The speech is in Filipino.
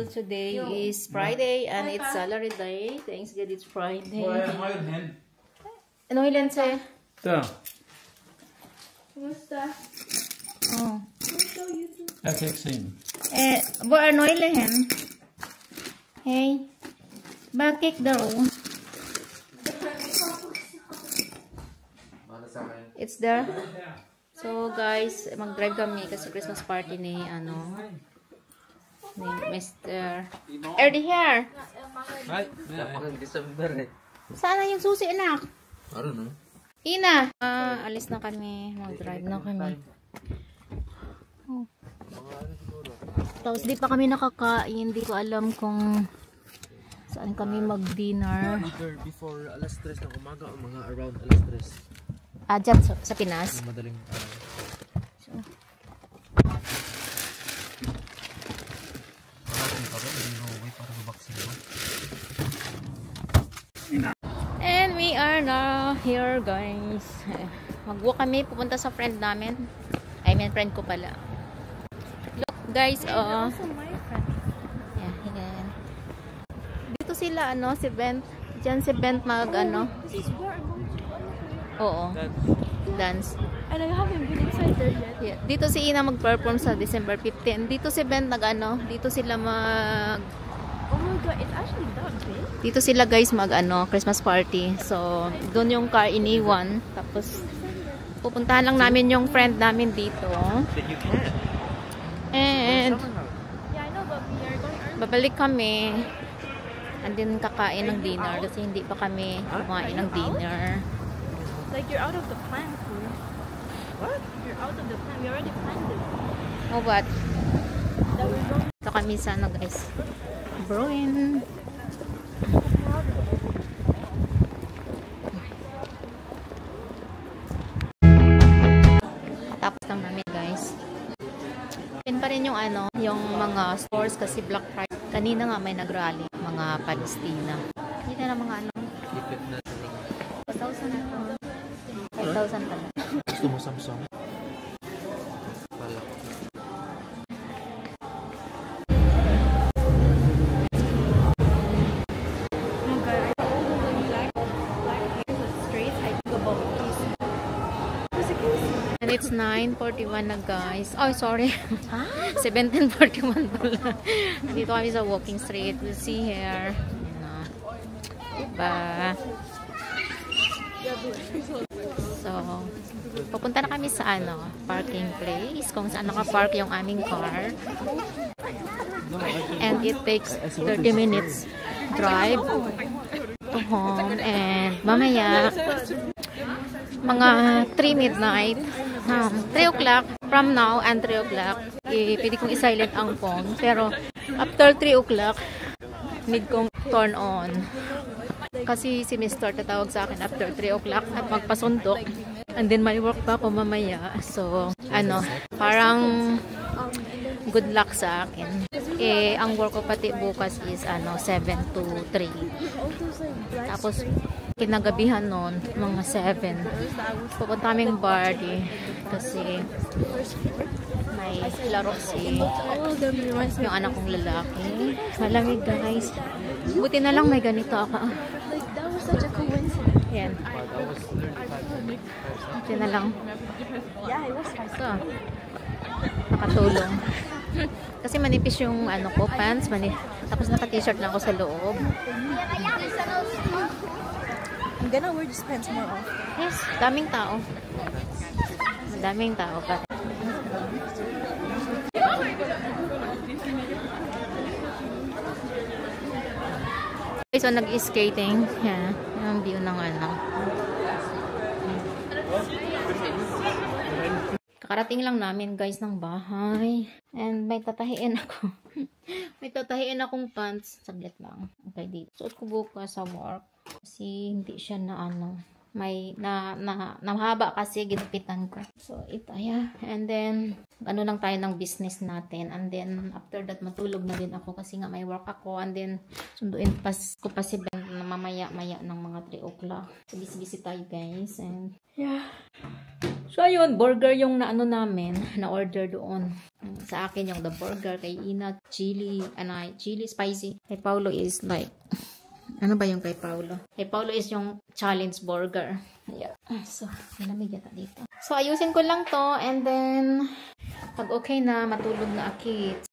Well, today is Friday and it's salary day. Thanks God it's Friday. Ano ilan sa'yo? Ito. Kumusta? Oh. FXing. Ano ilan? Hey. Bakit daw? It's there. So guys, mag-drive kami kasi Christmas party ni Mr. Eddie here. Sana yung susi, anak? I don't know. Ina! Alis na kami. Mag-drive na kami. Oh. Tapos di pa kami nakakain. Di ko alam kung saan kami mag-dinner. Before alas 3 ng umaga o mga around alas 3. Dyan sa Pinas. Madaling So. And we are now here, guys. Mag-walk kami, pupunta sa friend namin. I mean, friend ko pala. Look, guys, Also my friend. yeah, yan. Dito sila, si Bent. Diyan si Bent This is where I'm going to. Oo. Dance. And I haven't been inside there yet. Yeah. Dito si Ina mag-perform sa December 15. Dito si Bent dito sila Oh my god, it's actually that big. dito sila guys Christmas party. So, doon yung car iniwan. Tapos, pupuntahan lang namin yung friend namin dito. And, Yeah, I know, but we are going early. babalik kami. And then, kakain ng dinner. Kasi hindi pa kami kumain ng dinner. Like, you're out of the plan, fool. What? You're out of the plan. We already planned it. Oh, what? That we're going. Ito kami sa guys. Bruin. Tapos lang namin guys. Pin pa rin yung yung mga stores kasi Black Friday. Kanina nga may nag-rally, mga Palestina. Hindi na mga 5,000 na. 5,000 pala. Gusto mo Samsung? Pala. And it's 9:41 na guys. Oh, sorry. 17:41 pala. Dito kami sa walking street. We'll see here. Diba? So, pupunta na kami sa parking place. Kung saan naka-park yung aming car. And it takes 30 minutes drive to home. And mamaya, mga 3 midnight, 3 o'clock, from now and 3 o'clock, pwede kong i-silent ang phone. Pero, after 3 o'clock, need kong turn on. Kasi si Mr. tatawag sa akin after 3 o'clock at magpasundok. And then, may work pa ako mamaya. So, parang good luck sa akin. Ang work ko pati bukas is 7 to 3. Tapos, kinagabihan nun, mga 7. Pupunta kaming party kasi may laro yung anak kong lalaki. Malamig guys. Buti na lang may ganito ako. Like, that was such a coincidence. Yan. Buti na lang. Yeah, it was fun. Ito. Nakatulong. Kasi manipis yung ko, pants. Tapos naka-t-shirt lang ako sa loob. I'm gonna wear this pants more often. Yes, daming tao. Madaming tao pa. Okay, so nag-skating. Yan. Yung view ng Kakarating lang namin guys ng bahay. And may tatahiin ako. May tatahiin akong pants. Saglit lang. Okay, dito. Suot ko bukas sa work. Kasi hindi siya may mahaba kasi ginupitan ko. So, ito, yeah. And then, lang tayo ng business natin. And then, after that, matulog na din ako kasi nga may work ako. And then, sunduin ko pa si Ben na mamaya-maya ng mga 3 o'clock. So, busy tayo, guys. And, yeah. So, ayun, burger yung naano namin, na-order doon. Sa akin yung the burger, kay Ina, chili, chili spicy. Kay Paulo is like, ano ba yung kay Paulo? Kay Paulo is yung challenge burger. Yeah. So, malamig yata dito. So, ayusin ko lang to, and then, pag okay na, matulog na akit.